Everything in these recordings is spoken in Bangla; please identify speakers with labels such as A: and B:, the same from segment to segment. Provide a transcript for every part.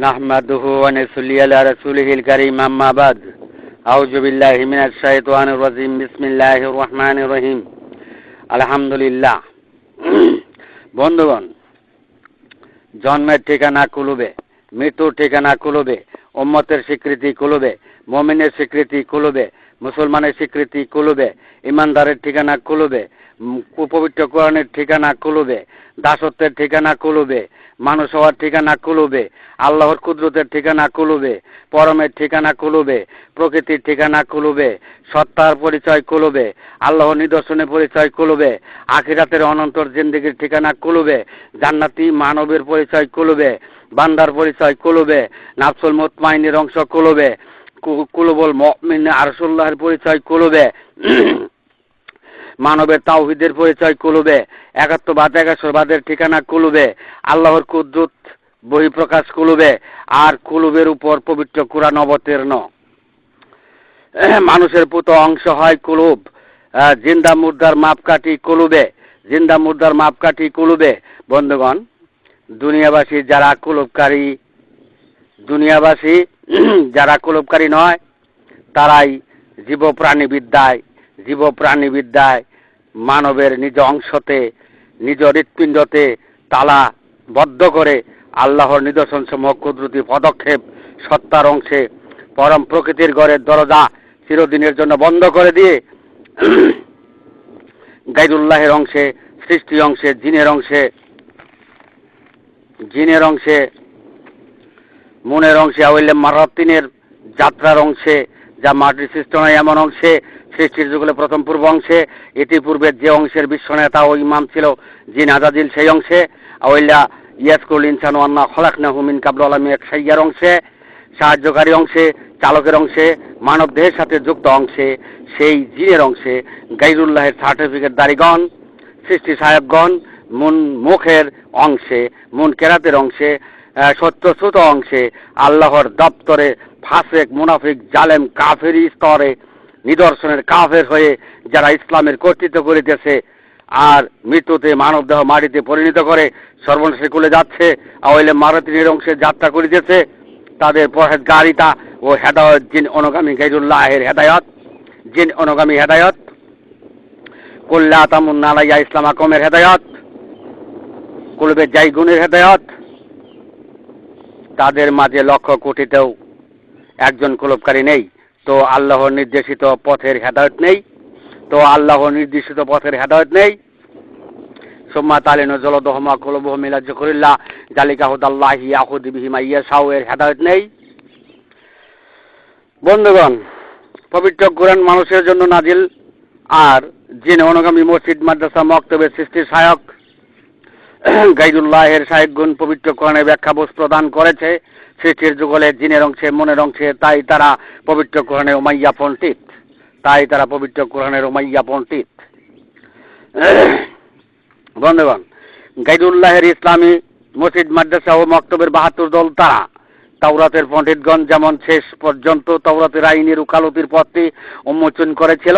A: নাহমাদুহু ওয়া নুসাল্লি আলা রাসূলিহিল কারীম আম্মা বাদ আউযু বিল্লাহি মিনাশ শাইতানির রাজীম বিসমিল্লাহির রহমানির রহিম আলহামদুলিল্লাহ। বন্ধুগণ, জন্মের ঠিকানা কুলুবে, মৃত্যুর ঠিকানা কুলুবে, উম্মতের স্বীকৃতি কুলুবে, মুমিনের স্বীকৃতি কুলুবে, মুসলমানের স্বীকৃতি কুলুবে, ইমানদারের ঠিকানা কুলুবে, পবিত্র কোরআনের ঠিকানা কুলুবে, দাসত্বের ঠিকানা কুলুবে, মানুষ হওয়ার ঠিকানা কুলুবে, আল্লাহর কুদরতের ঠিকানা কুলুবে, পরমের ঠিকানা কুলুবে, প্রকৃতির ঠিকানা কুলুবে, সত্তার পরিচয় কুলুবে, আল্লাহর নিদর্শনের পরিচয় কুলুবে, আখিরাতের অনন্তর জিন্দেগির ঠিকানা কুলুবে, জান্নাতি মানবের পরিচয় কুলুবে, বান্দার পরিচয় কুলুবে, নাফসুল মুতমাইনের অংশ কুলুবে, কুলুবুল মুমিন আরশুল্লাহর পরিচয় কুলুবে, মানবের তাওহীদের পরিচয় কুলুবে, একাত্মবাদ একাশ্বরবাদের ঠিকানা কুলুবে, আল্লাহর কুদরত বহিঃপ্রকাশ কুলুবে, আর কুলুবের উপর পবিত্র কুরআন অবতীর্ণ। মানুষের পুত অংশ হয় কুলুব, জিন্দা মুর্দার মাপকাঠি কুলুবে, জিন্দা মুর্দার মাপকাঠি কুলুবে। বন্ধুগণ, দুনিয়াবাসী যারা কুলুবকারী নয়, তারাই জীবপ্রাণীবিদ্যায় মানবের নিজ অংশতে, নিজ হৃৎপিণ্ডতে তালাবদ্ধ করে আল্লাহর নিদর্শন সমূহ কুদরতি পদক্ষেপ সত্তার অংশে পরম প্রকৃতির ঘরের দরজা চিরদিনের জন্য বন্ধ করে দিয়ে গায়রুল্লাহের অংশে, সৃষ্টি অংশে, জিনের অংশে, মনের অংশে, আওয়াইলে মারাতিনের যাত্রার অংশে, যা মাটির সৃষ্ট নয় এমন অংশে, সৃষ্টির যুগলে প্রথম পূর্ব অংশে, ইতিপূর্বের যে অংশের বিশ্বনেতা ও ইমাম ছিল জিন আজাজিল সেই অংশে, আওয়াইলা ইয়াসকুল ইনসানু আন্না খলাকনাহু মিন কাবলু আলামি এক সাইয়ার অংশে, সাহায্যকারী অংশে, চালকের অংশে, মানব দেহের সাথে যুক্ত অংশে, সেই জিনের অংশে গায়রুল্লাহের সার্টিফিকেট দারিগণ, সৃষ্টি সাহেবগণ, মুখের অংশে, কেরাতের অংশে, সত্যশ্রুত অংশে, আল্লাহর দপ্তরে ফাসেক, মুনাফিক, জালেম, কাফের স্তরে নিদর্শনের কাফের হয়ে যারা ইসলামের কর্তৃত্ব করিতেছে আর মৃত্যুতে মানব দেহ মাটিতে পরিণত করে সর্বনাশে কুলে যাচ্ছে, আওয়াইলে মারাতিনের অংশে যাত্রা করিতেছে, তাদের পরহেজগারিতা ও হেদায়ত জিন অনুগামী গায়রুল্লাহের হেদায়ত, জিন অনুগামী হেদায়ত, কুল্লা তামুন্না আলাইয়া ইসলামাকুমের হেদায়ত, কুলুবে জাইগুনের হেদায়ত, তাদের মাঝে লক্ষ কোটিতেও একজন কুলুবকারী নেই, তো আল্লাহর নির্দেশিত পথের হেদায়ত নেই। সুম্মা তালিনু জলদহুমা কুলুবুহুম ইলা যিকরিল্লাহ যালিকা হুদাল্লাহি ইয়াহুদি বিহি মান ইয়াশাউ এর হেদায়ত নেই। বন্ধুগণ, পবিত্র কুরআন মানুষের জন্য নাজিল, আর জিন অনুগামী মসজিদ, মাদ্রাসা, মক্তবের সৃষ্টির সহায়ক গায়রুল্লাহের সহায়কগুণ পবিত্র কোরআনের ব্যাখ্যা বোঝ প্রদান করেছে সৃষ্টির যুগলে জিনের অংশে, মনের অংশে, তাই তারা পবিত্র কোরআনের উমাইয়া পণ্ডিত। বন্ধুগণ, গায়রুল্লাহের ইসলামী মসজিদ, মাদ্রাসা ও মক্তবের ৭২ দল তারা। তাওরাতের পণ্ডিতগণ যেমন শেষ পর্যন্ত তাওরাতের আইনের উকালতির পথটি উন্মোচন করেছিল,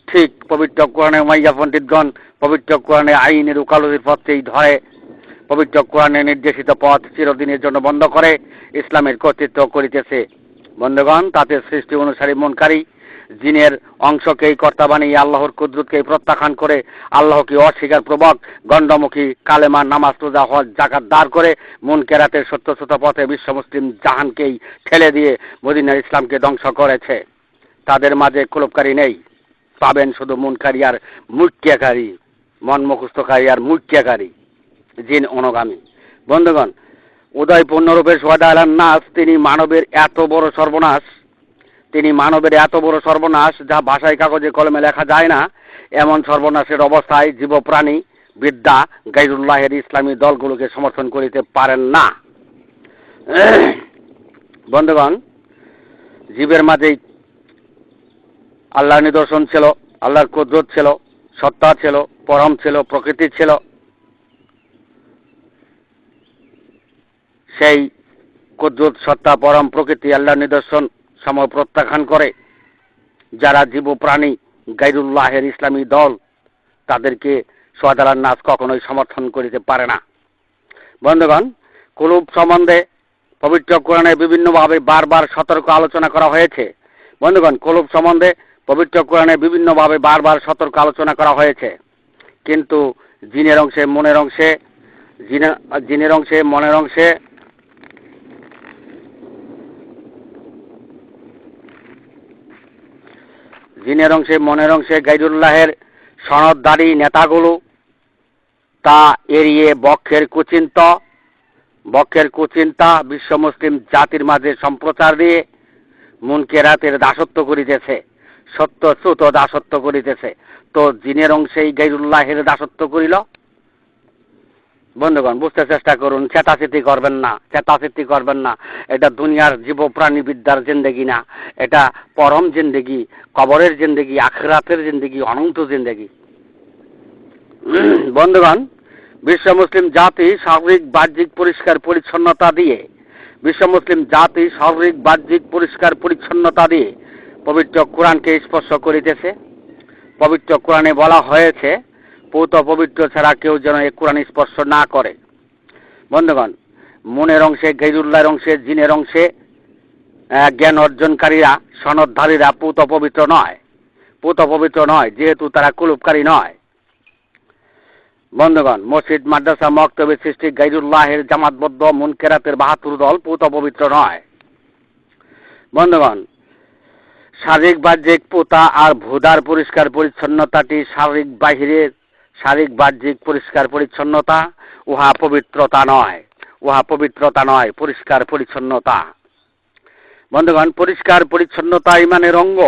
A: ঠিক পবিত্র কোরআনের উমাইয়া পণ্ডিতগণ পবিত্র কোরআনের আইনের উকালতির পথেই ধরে পবিত্র কোরআনের নির্দেশিত পথ চিরদিনের জন্য বন্ধ করে ইসলামের কর্তৃত্ব করিতেছে। বন্ধুগণ, তাতে সৃষ্টি অনুসারী মুনকারী জিনের অংশকেই কর্তা বানিয়ে আল্লাহর কুদরতকে প্রত্যাখ্যান করে আল্লাহকে অস্বীকার প্রবক গণ্ডমুখী কালেমা, নামাজ, রোজা, হজ, যাকাত দাঁড় করে মুনকেরাতের সত্যশ্রুত পথে বিশ্ব মুসলিম জাহানকেই ঠেলে দিয়ে মদিনার ইসলামকে ধ্বংস করেছে। তাদের মাঝে কুলুবকারী নেই, পাবেন শুধু মুনকারী আর মুক্তিয়াকারী, মন মুখস্থকারী আর মুক্তিয়াকারী জিন অনুগামী। বন্ধুগণ, উদয় পূর্ণরূপে সোহাদা আলান নাস, তিনি মানবের এত বড় সর্বনাশ যা ভাষায় কাগজে কলমে লেখা যায় না, এমন সর্বনাশের অবস্থায় জীবপ্রাণী বিদ্যা গায়রুল্লাহের ইসলামী দলগুলোকে সমর্থন করিতে পারেন না। বন্ধুগণ, জীবের মাঝেই আল্লাহর নিদর্শন ছিল, আল্লাহর কুদরত ছিল, সত্তা ছিল, পরম ছিল, প্রকৃতি ছিল। সেই কুদরত, সত্তা, পরম প্রকৃতি, আল্লাহর নিদর্শন সমূহ প্রত্যাখ্যান করে যারা জীবপ্রাণী গায়রুল্লাহের ইসলামী দল, তাদেরকে সোহাদা আলান নাস কখনোই সমর্থন করিতে পারে না। বন্ধুগণ, কুলুব সম্বন্ধে পবিত্র কোরআনে বিভিন্নভাবে বারবার সতর্ক আলোচনা করা হয়েছে। বন্ধুগণ, কলব সম্বন্ধে পবিত্র কোরআনে বিভিন্নভাবে বারবার সতর্ক আলোচনা করা হয়েছে, কিন্তু জিনের অংশে মনের অংশে জিনের অংশে মনের অংশে জিনের অংশে মনের অংশে গাইরুল্লাহের সনদধারী নেতাগুলো তা এড়িয়ে বক্ষের কুচিন্তা বিশ্ব মুসলিম জাতির মাঝে সম্প্রচার দিয়ে মুনকেরাতের দাসত্ব করিতেছে, সত্য দাসত্ব করিতেছে। তো জিনের অংশেই গাইরুল্লাহের দাসত্ব করিল। বন্ধুগণ, বুঝতে চেষ্টা করুন, চেতাচেতি করবেন না। এটা দুনিয়ার জীব প্রাণী বিদ্যার জিন্দেগি না, এটা পরম জিন্দেগি, কবরের জিন্দেগি, আখিরাতের জিন্দেগি, অনন্ত জিন্দেগি। বন্ধুগণ, বিশ্ব মুসলিম জাতি শারীরিক বাহ্যিক পরিষ্কার পরিচ্ছন্নতা দিয়ে পবিত্র কোরআনকে স্পর্শ করিতেছে। পবিত্র কোরআনে বলা হয়েছে, পূত পবিত্র ছাড়া কেউ যেন এই কোরআন স্পর্শ না করে। বন্ধুগণ, মনের অংশে গাইরুল্লাহর অংশে জিনের অংশে জ্ঞান অর্জনকারীরা সনদধারীরা পূত পবিত্র নয়, যেহেতু তারা কুলুপকারী নয়। বন্ধুগণ, মসজিদ মাদ্রাসা মক্তবে সৃষ্টি গাইরুল্লাহের জামাতবদ্ধ মুনকেরাতের ৭২ দল পূত পবিত্র নয়। বন্ধুগণ, শারীরিক বাহ্যিক পোতা আর ভুদার পরিষ্কার পরিচ্ছন্নতাটি শারীরিক বাহ্যিক পরিষ্কার পরিচ্ছন্নতা, উহা পবিত্রতা নয়, পরিষ্কার পরিচ্ছন্নতা। বন্ধুগণ, পরিষ্কার পরিচ্ছন্নতা ইমানের অঙ্গ,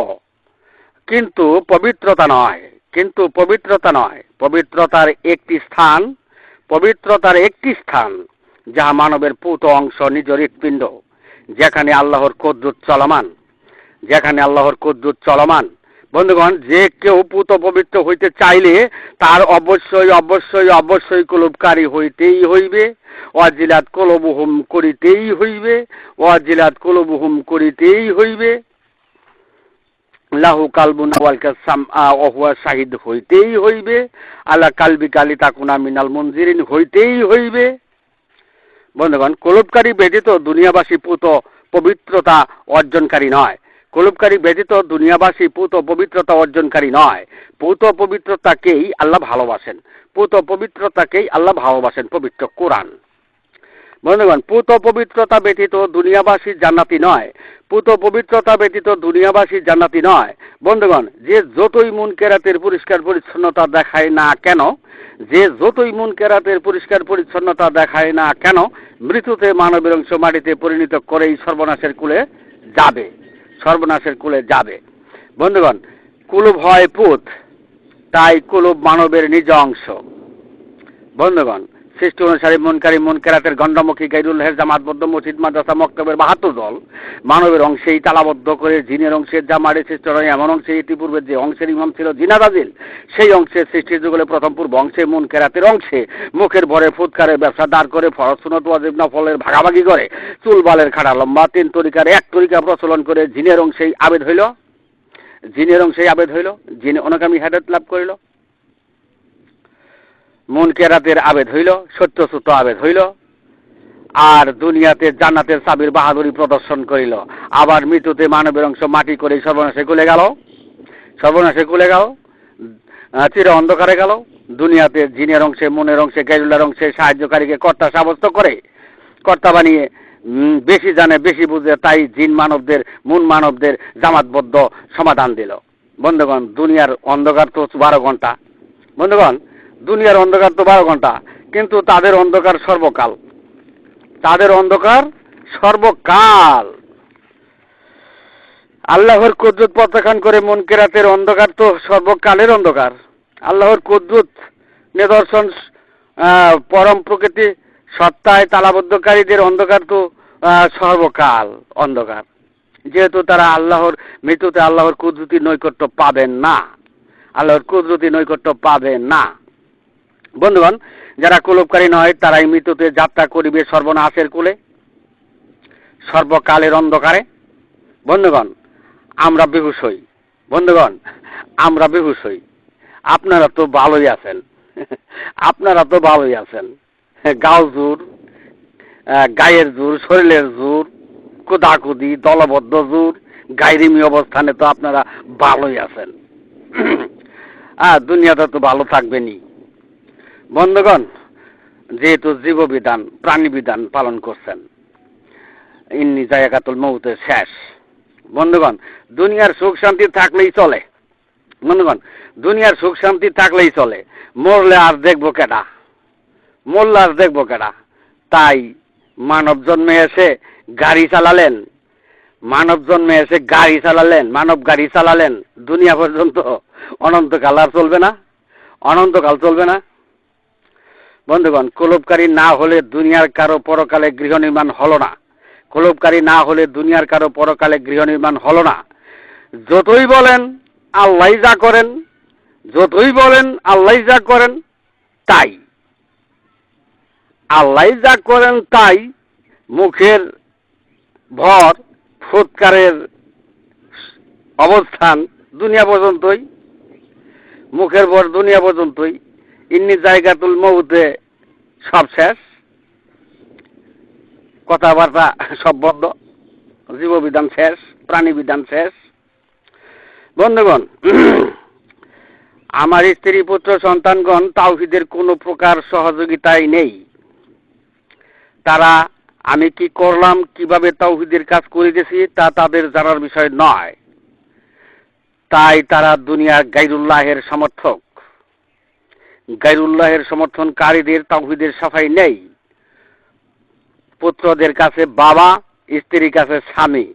A: কিন্তু পবিত্রতা নয়। পবিত্রতার একটি স্থান যাহা মানবের পূত অংশ, নিজ হৃৎপিণ্ড, যেখানে আল্লাহর কুদরত চলমান। বন্ধুগণ, যে কেউ পূত পবিত্র হইতে চাইলে তার অবশ্যই কুলুপকারী হইতেই হইবে, ওয়াজিলাত কলবুহুম করিতেই হইবে, লাহু কালবুন ওয়ালকা সামআ ওয়া হুয়া শাহিদ হইতেই হইবে, আলা কালবিকা লিতাকুনা মিনাল মুনজিরিন হইতেই হইবে। বন্ধুগণ, কুলুপকারী ব্যতীত দুনিয়াবাসী পূত পবিত্রতা অর্জনকারী নয়। পূত পবিত্রতাকেই আল্লাহ ভালোবাসেন। পবিত্র কোরআন। বন্ধুগণ, পূত পবিত্রতা ব্যতীত দুনিয়াবাসী জান্নাতি নয়। বন্ধুগণ, যে যতই মুনকেরাতের পরিষ্কার পরিচ্ছন্নতা দেখায় না কেন, মৃত্যুতে মানবের অংশ মাটিতে পরিণত করেই সর্বনাশের কুলে যাবে। বন্ধুগণ, কুলুব হয় পুত, তাই কুলুব মানবের নিজ অংশ। বন্ধুগণ, সৃষ্টি অনুসারী মুনকেরাতের গণ্ডমুখী গাইরুল্লাহের জামাতবদ্ধ মসজিদ মাদ্রাসা মক্তবের ৭২ দল মানবের অংশেই তালাবদ্ধ করে জিনের অংশের জামারে সৃষ্ট নয় এমন অংশে ইতিপূর্বে যে অংশের ইমাম ছিল জিনাদাজিল, সেই অংশে সৃষ্টির যুগলে প্রথম পূর্ব অংশে মুনকেরাতের অংশে মুখের ভরে ফুৎকারের ব্যবসা দাঁড় করে ফরজ সুন্নত ওয়াজিব নফলের ভাগাভাগি করে চুল বালের খাড়া লম্বা ৩ তরিকার এক তরিকা প্রচলন করে জিনের অংশেই আবেদ হইল, জিন অনাগামী হেদায়েত লাভ করিল। মুনকেরাতের আবেদ হইল, সত্যসূত আবেদ হইল, আর দুনিয়াতে জান্নাতের চাবির বাহাদুরি প্রদর্শন করিল। আবার মৃত্যুতে মানবের অংশ মাটি করে সর্বনাশে কুলে গেল, চির অন্ধকারে গেল। দুনিয়াতে জিনের অংশে মনের অংশে গাইরুল্লাহর অংশে সাহায্যকারীকে কর্তা সাব্যস্ত করে কর্তা বানিয়ে বেশি জানে বেশি বুঝে, তাই জিন মানবদের মন মানবদের জামাতবদ্ধ সমাধান দিল। বন্ধুগণ, দুনিয়ার অন্ধকার তো 12 ঘন্টা। বন্ধুগণ, দুনিয়ার অন্ধকার তো 12 ঘন্টা, কিন্তু তাদের অন্ধকার সর্বকাল। আল্লাহর কুদরত প্রত্যাখ্যান করে মুনকেরাতের অন্ধকার তো সর্বকালের অন্ধকার। আল্লাহর কুদরত নিদর্শন পরম প্রকৃতি সত্তায় তালাবদ্ধকারীদের অন্ধকার তো সর্বকাল অন্ধকার, যেহেতু তারা মৃত্যুতে আল্লাহর কুদরতি নৈকট্য পাবেন না। বন্ধুগণ, যারা কুলুপকারী নয় তারাই মৃত্যুতে যাত্রা করিবে সর্বনাশের কুলে, সর্বকালের অন্ধকারে। বন্ধুগণ, আমরা বেহুশ হই। আপনারা তো ভালোই আছেন। গাউজুর গায়ের জোর, শরীরের জোর, কুদাকুদি, দলবদ্ধ জোর, গায়রিমি অবস্থানে তো আপনারা ভালোই আছেন। দুনিয়াটা তো ভালো থাকবেনই। বন্ধুগণ, যেহেতু জীববিধান, প্রাণীবিধান পালন করছেন, ইন্নি জায়গাতুল মউতের শেষ। বন্ধুগণ, দুনিয়ার সুখ শান্তি থাকলেই চলে। বন্ধুগণ, দুনিয়ার সুখ শান্তি থাকলেই চলে। মরলে আর দেখবো কেডা? মরলে আর দেখবো কেডা? তাই মানব জন্মে এসে গাড়ি চালালেন, মানব জন্মে এসে গাড়ি চালালেন, মানব গাড়ি চালালেন, দুনিয়া পর্যন্ত অনন্তকাল আর চলবে না? অনন্তকাল চলবে না? বন্ধুগণ, কুলুপকারী না হলে দুনিয়ার কারো পরকালে গৃহ নির্মাণ হলো না। কুলুপকারী না হলে দুনিয়ার কারো পরকালে গৃহ নির্মাণ হলো না। যতই বলেন আল্লাহ যা করেন, যতই বলেন আল্লাহ যা করেন তাই, আল্লাহ যা করেন তাই, মুখের ভর ফুৎকারের অবস্থান দুনিয়া পর্যন্তই, মুখের ভর দুনিয়া পর্যন্তই। ইন্নি জায়গাতুল মউতে সব শেষ, কথাবার্তা সব বন্ধ, জীববিধান শেষ, প্রাণীবিধান শেষ। বন্ধুগণ, আমার স্ত্রী পুত্র সন্তানগণ তাওহীদের কোনো প্রকার সহযোগিতাই নেই। তারা আমি কি করলাম, কিভাবে তাওহীদের কাজ করিতেছি তা তাদের জানার বিষয় নয়। তাই তারা দুনিয়ার গায়রুল্লাহের সমর্থক। গায়রুল্লাহের সমর্থনকারীদের তাওহীদের সাফাই নেই। পুত্রদের কাছে বাবা, স্ত্রীর কাছে স্বামী,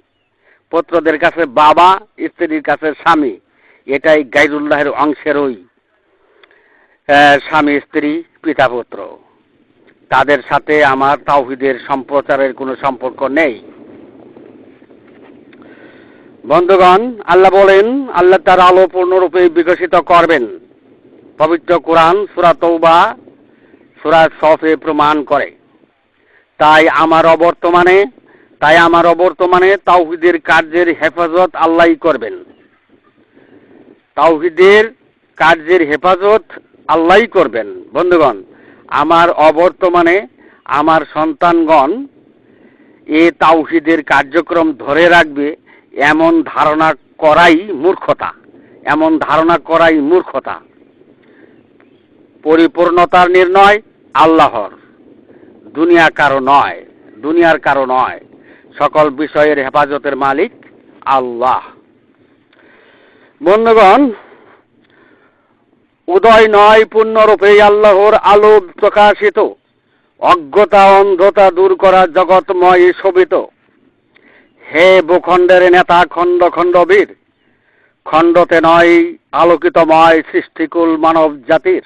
A: পুত্রদের কাছে বাবা, স্ত্রীর কাছে স্বামী, এটাই গায়রুল্লাহের অংশেরই স্বামী স্ত্রী পিতা পুত্র। তাদের সাথে আমার তাওহীদের সম্প্রচারের কোনো সম্পর্ক নেই। বন্ধুগণ, আল্লাহ বলেন আল্লাহ তার আলো পূর্ণরূপে বিকশিত করবেন। পবিত্র কোরআন সূরা তওবা সূরা সফে প্রমাণ করে। তাই আমার অবর্তমানে তাওহীদের কার্যের হেফাজত আল্লাহই করবেন। তাওহীদের কার্যের হেফাজত আল্লাহই করবেন। বন্ধুগণ, আমার অবর্তমানে আমার সন্তানগণ এ তাওহীদের কার্যক্রম ধরে রাখবে এমন ধারণা করাই মূর্খতা, এমন ধারণা করাই মূর্খতা। পরিপূর্ণতার নির্ণয় আল্লাহর, দুনিয়া কারো নয়, দুনিয়ার কারো নয়। সকল বিষয়ের হেফাজতের মালিক আল্লাহ। বন্ধুগণ, উদয় নয় পূর্ণরূপে আল্লাহর আলো প্রকাশিত, অজ্ঞতা অন্ধতা দূর করা জগৎময় শোভিত। হে ভূখণ্ডের নেতা খণ্ড খণ্ড বীর, খণ্ডতে নয় আলোকিতময় সৃষ্টিকুল মানব জাতির।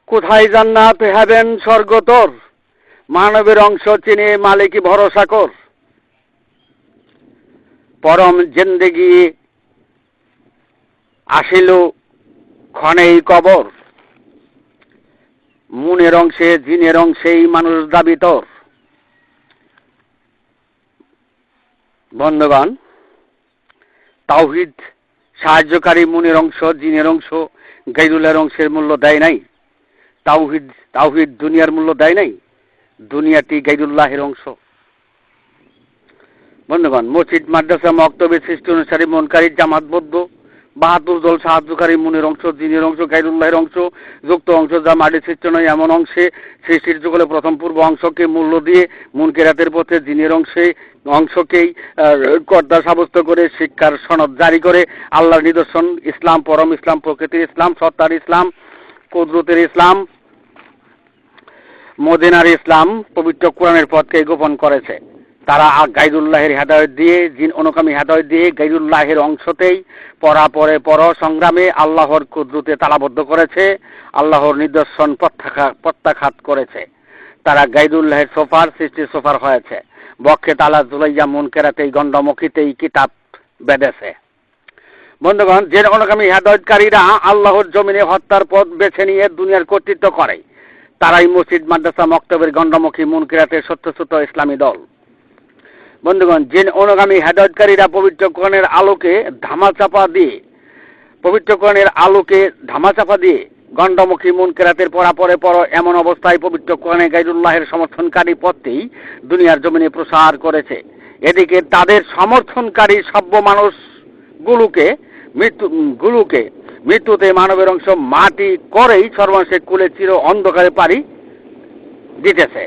A: কোথায় জান্নাত হেভেন স্বর্গ তোর, মানবের অংশ চিনে মালিকি ভরসা কর। পরম জিন্দেগি আসিল ক্ষণেই কবর, মুনের অংশে জিনের অংশেই মানুষ দাবি তোর। বন্ধুগণ, তাওহীদ সাহায্যকারী মুনের অংশ, জিনের অংশ, গায়রুল্লাহর অংশের মূল্য দেয় নাই। তাওহীদ দুনিয়ার মূল্য দেয় নাই, দুনিয়াটি গায়রুল্লাহের অংশ। বন্ধুগণ, মসজিদ মাদ্রাসা মক্তবের সৃষ্টি অনুসারী মনকারী জামাতবদ্ধ ৭২ দল সাহায্যকারী মুনের অংশ, জিনের অংশ, গায়রুল্লাহের অংশ, যুক্ত অংশ যা মাটির সৃষ্টি নয় এমন অংশে সৃষ্টির যুগলে প্রথম পূর্ব অংশকে মূল্য দিয়ে মুনকেরাতের পথে জিনের অংশকেই কর্তা সাব্যস্ত করে শিক্ষার সনদ জারি করে আল্লাহর নিদর্শন ইসলাম, পরম ইসলাম, প্রকৃতির ইসলাম, সত্তার ইসলাম, কুদরতের ইসলাম, মদিনার ইসলাম, পবিত্র কোরআনের পথকে গোপন করেছে। তারা গায়রুল্লাহের হেদায়েত দিয়ে, জিন অনুগামী হেদায়েত দিয়ে গায়রুল্লাহের অংশতেই পরাপরে পর সংগ্রামে আল্লাহর কুদরতে তালাবদ্ধ করেছে, আল্লাহর নিদর্শন প্রত্যাখ্যাত করেছে। তারা গায়রুল্লাহের সোফার সৃষ্টির সোফার হয়েছে, বক্ষে তালা জুলাইয়া মুনকেরাতেই গণ্ডমুখীতেই কিতাব বেঁধেছে। বন্ধুগণ, জিন অনুগামী হেদায়েতকারীরা আল্লাহর জমিনে হত্যার পথ বেছে নিয়ে দুনিয়ার কর্তৃত্ব করে। তারাই মসজিদ মাদ্রাসা মক্তবের গণ্ডমুখী মুনকেরাতের সত্যচ্যুত ইসলামী দল। বন্ধুগণ, জিন অনুগামী হেদায়েতকারীরা পবিত্র কোরআনের আলোকে ধামাচাপা দিয়ে গণ্ডমুখী মুনকেরাতের পরাপরে পর এমন অবস্থায় পবিত্র কোরআনে গায়রুল্লাহের সমর্থনকারী পথটি দুনিয়ার জমিনে প্রসার করেছে। এদিকে তাদের সমর্থনকারী সভ্য মানুষগুলোকে মৃত্যুতে মানবের অংশ মাটি করেই সর্বনাশের কুলে চির অন্ধকারে পাড়ি দিতেছে।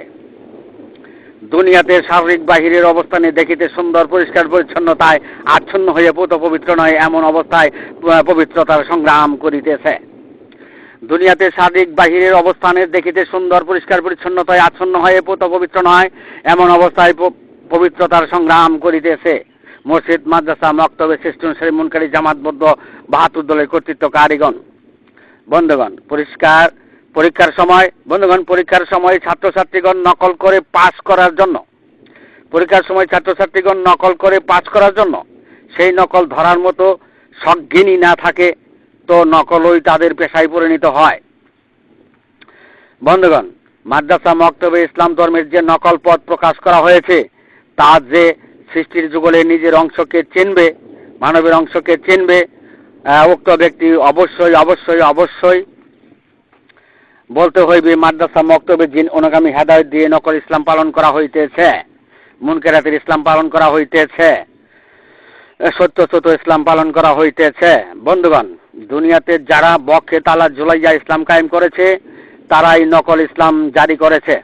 A: দুনিয়াতে শারীরিক বাহিরের অবস্থানে দেখিতে সুন্দর পরিষ্কার পরিচ্ছন্নতায় আচ্ছন্ন হয়ে পুত পবিত্র নয় এমন অবস্থায় পবিত্রতার সংগ্রাম করিতেছে। দুনিয়াতে শারীরিক বাহিরের অবস্থানে দেখিতে সুন্দর পরিষ্কার পরিচ্ছন্নতায় আচ্ছন্ন হয়ে পুত পবিত্র নয় এমন অবস্থায় পবিত্রতার সংগ্রাম করিতেছে। মসজিদ, মাদ্রাসা, মক্তবে, সৃষ্টি অনুসারী মুনকারী, জামাতবদ্ধ ৭২ দলের কর্তৃত্বকারীগণ। বন্ধুগণ, পরীক্ষার সময় ছাত্রছাত্রীগণ নকল করে পাস করার জন্য সেই নকল ধরার মতো সজ্ঞানী না থাকে তো নকলই তাদের পেশায় পরিণত হয়। বন্ধুগণ, মাদ্রাসা, মক্তবে ইসলাম ধর্মের যে নকল পথ প্রকাশ করা হয়েছে তা যে সৃষ্টির যুগলে নিজের অংশকে চিনবে, মানবের অংশকে চিনবে, উক্ত ব্যক্তি অবশ্যই বলতে হইবে মাদ্রাসা, মক্তবে জিন অনুগামী হেদায়েত দিয়ে নকল ইসলাম পালন করা হইতেছে, মুনকেরাতের ইসলাম পালন করা হইতেছে, সত্যচ্যুত ইসলাম পালন করা হইতেছে। বন্ধুগণ, দুনিয়াতে যারা বক্ষে তালা ঝুলাইয়া ইসলাম কায়েম করেছে তারাই নকল ইসলাম জারি করেছে।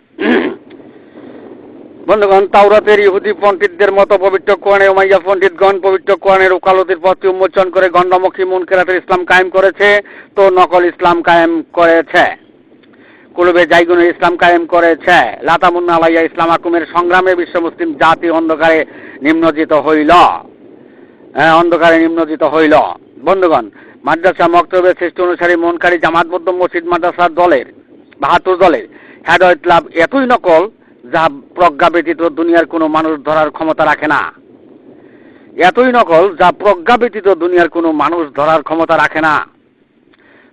A: বন্ধুগণ, তাওরাতের ইহুদি পণ্ডিতদের মতো পবিত্র কোরআনে উমাইয়া পণ্ডিতগণ পবিত্র কোরআনের ওকালতির পথটি উন্মোচন করে গণ্ডমুখী মুনকেরাতের ইসলাম কায়েম করেছে তো নকল ইসলাম কায়েম করেছে। কুলুবে জাইগুনের ইসলাম কায়েম করেছে। লাতামুন্না আলাইয়া ইসলাম আকুমের সংগ্রামে বিশ্ব মুসলিম জাতি অন্ধকারে নিমজ্জিত হইল। বন্ধুগণ, মাদ্রাসা, মক্তবে, সৃষ্টি অনুসারী মুনকারী, জামাতবদ্ধ মসজিদ, মাদ্রাসা দলের ৭২ দলের হেদায়েত লাভ এতই নকল যা প্রজ্ঞা ব্যতীত দুনিয়ার কোনো মানুষ ধরার ক্ষমতা রাখে না।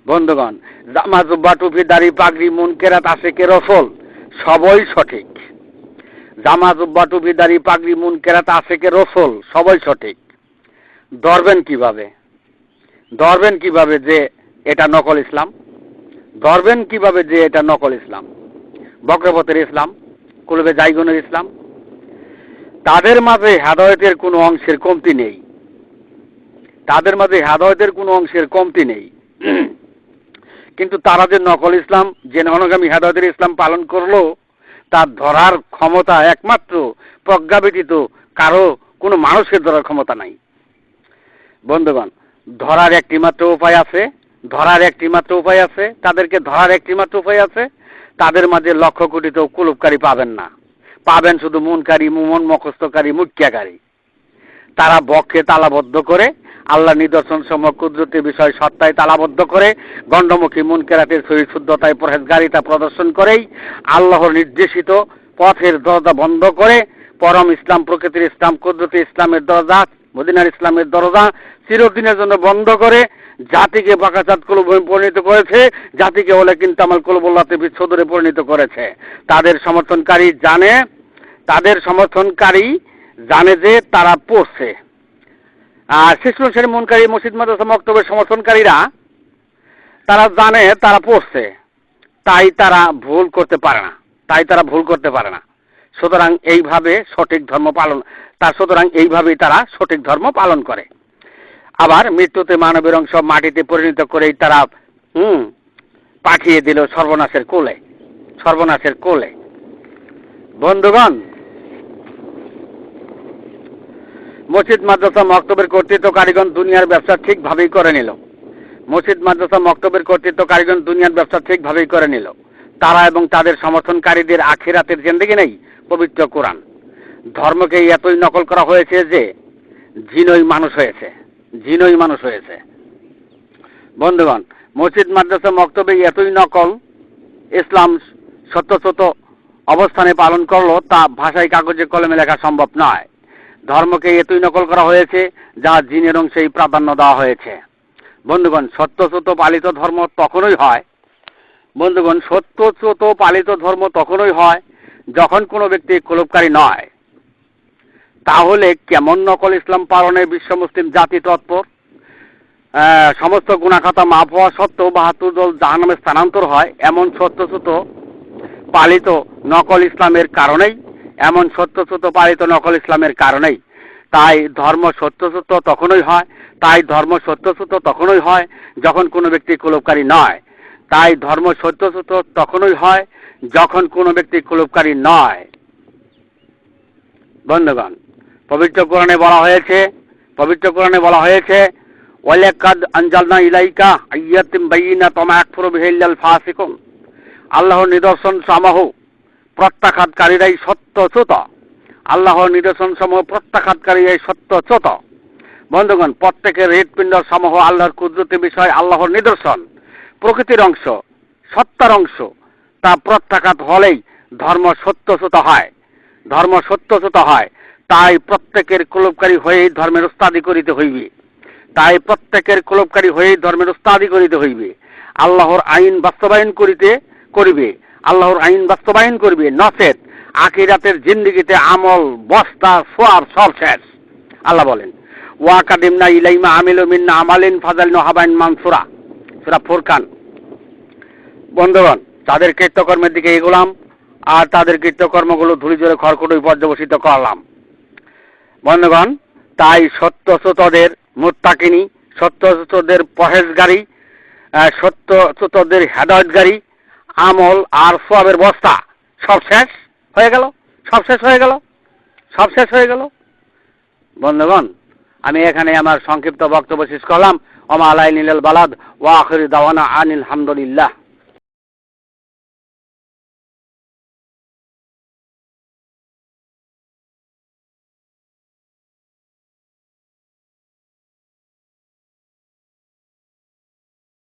A: বন্ধুগণ, জামা, জুব্বা, টুপি, দাড়ি, পাগড়ি, মুনকেরাত, আশিকে রসুল সবই সঠিক। জামা, জুব্বা, টুপি, দাড়ি, পাগড়ি, মুনকেরাত, আশিকে রসুল সবই সঠিক। ধরবেন কিভাবে যে এটা নকল ইসলাম? বক্রপথের ইসলাম, কুলবে জাইগুনের ইসলাম, তাদের মাঝে হেদায়েতের কোনো অংশের কমতি নেই। কিন্তু তারা যে নকল ইসলাম, যে অনুগামী হেদায়েতের ইসলাম পালন করলো তার ধরার ক্ষমতা একমাত্র প্রজ্ঞা ব্যতীত কারো কোনো মানুষের ধরার ক্ষমতা নাই। বন্ধুগণ, ধরার একটি মাত্র উপায় আছে, তাদেরকে ধরার একটি মাত্র উপায় আছে। তাদের মাঝে লক্ষ কোটিতেও কুলুপকারী পাবেন না, পাবেন শুধু মুনকারী, মুখস্থকারী, মুখ্যাকারী। তারা বক্ষে তালাবদ্ধ করে আল্লাহ নিদর্শন সমূহ কুদরতি বিষয় সত্তায় তালাবদ্ধ করে গণ্ডমুখী মুনকেরাতের শরীর শুদ্ধতায় পরহেজগারিতা প্রদর্শন করেই আল্লাহর নির্দেশিত পথের দরজা বন্ধ করে পরম ইসলাম, প্রকৃতির ইসলাম, কুদরতি ইসলামের দরজা, মদিনার ইসলামের দরজা চিরদিনের জন্য বন্ধ করে জাতিকে বাঁকাচাঁদ কুলুভূমি পরিণত করেছে, জাতিকে ওলাকিন তামাল কুলুবুল্লাহতে বিচ্ছুদরে পরিণত করেছে। তাদের সমর্থনকারী জানে যে তারা পড়ছে। আর সৃষ্টি অনুসারী মুনকারী, মসজিদ, মাদ্রাসা, মক্তবের সমর্থনকারীরা তারা জানে তারা পড়ছে, তাই তারা ভুল করতে পারে না। সুতরাং এইভাবেই তারা সঠিক ধর্ম পালন করে। আবার মৃত্যুতে মানবের অংশ মাটিতে পরিণত করেই তারা পাঠিয়ে দিল সর্বনাশের কোলে। বন্ধুগণ, মসজিদ, মাদ্রাসা, মক্তবের কর্তৃত্বকারীগণ দুনিয়ার ব্যবসা ঠিকভাবেই করে নিল। তারা এবং তাদের সমর্থনকারীদের আখিরাতের জিন্দেগি নেই পবিত্র কোরআন। ধর্মকে এতই নকল করা হয়েছে যে জিনই মানুষ হয়েছে। বন্ধুগণ, মসজিদ, মাদ্রাসা, মক্তবে এতই নকল ইসলাম সত্যচ্যুত অবস্থানে পালন করলো তা ভাষায়, কাগজে, কলমে লেখা সম্ভব নয়। ধর্মকে এতই নকল করা হয়েছে যা জিনের অংশেই প্রাধান্য দেওয়া হয়েছে। বন্ধুগণ, সত্যচ্যুত পালিত ধর্ম তখনই হয় যখন কোনো ব্যক্তি কুলুপকারী নয়। তাহলে কেমন নকল ইসলাম পালনে বিশ্ব মুসলিম জাতি তৎপর? সমস্ত গুণাখাতা মাফ হওয়া সত্ত্বেও ৭২ দল জাহান্নামে স্থানান্তর হয়, এমন সত্যচ্যুত পালিত নকল ইসলামের কারণেই, এমন সত্যচ্যুত পালিত নকল ইসলামের কারণেই। তাই ধর্ম সত্যচ্যুত তখনই হয়, তাই ধর্ম সত্যচ্যুত তখনই হয় যখন কোনো ব্যক্তি কুলুপকারী নয়। তাই ধর্ম সত্যচ্যুত তখনই হয় যখন কোনো ব্যক্তি কুলুপকারী নয়। বন্ধুগণ, পবিত্র কোরআনে বলা হয়েছে ওয়ালাকাদ আনজালনা ইলাইকা আয়াতিন বাইয়িনাতাম মা ইয়াকফুরু বিহা ইল্লাল ফাসিকুন। আল্লাহর নিদর্শন সমূহ প্রত্যাখ্যাতকারীরাই সত্যচ্যুত। আল্লাহর নিদর্শন সমূহ প্রত্যাখ্যাতকারীরাই সত্যচ্যুত। বন্ধুগণ, প্রত্যেকের হৃৎপিণ্ড সমূহ আল্লাহর কুদরতি বিষয়, আল্লাহর নিদর্শন, প্রকৃতির অংশ, সত্তার অংশ, তা প্রত্যাখ্যাত হলেই ধর্ম সত্যচ্যুত হয়। ধর্ম সত্যচ্যুত হয়। তাই প্রত্যেকের কুলুপকারী হয়েই ধর্মের উস্তাদি করিতে হইবে। আল্লাহর আইন বাস্তবায়ন করিবে। নচেত আখিরাতের জিন্দেগিতে আমল, বস্তা, সোয়াব সব শেষ। আল্লাহ বলেন ওয়া কাদিমনা ইলাইমা আমিলু মিন্না আমালিন ফাজালনা হাবাইন মানসুরা, সূরা ফুরকান। বন্ধুগণ, তাদের কৃত্যকর্মের দিকে এগোলাম আর তাদের কৃত্যকর্মগুলো ধূলিঝড়ে খড়কুটোয় পর্যবসিত করলাম। বন্ধুগণ, তাই সত্যচ্যুতদের মুত্তাকিনী, সত্যচ্যুতদের পরহেজগারী, সত্যচ্যুতদের হেদায়েতগারী আমল আর সওয়াবের বস্তা সব শেষ হয়ে গেল। বন্ধুগণ, আমি এখানে আমার সংক্ষিপ্ত বক্তব্য শেষ করলাম। ওমা আলাইনা ইল্লাল বালাগ ওয়া আখিরু দাওয়ানা আনিল হামদুলিল্লাহ।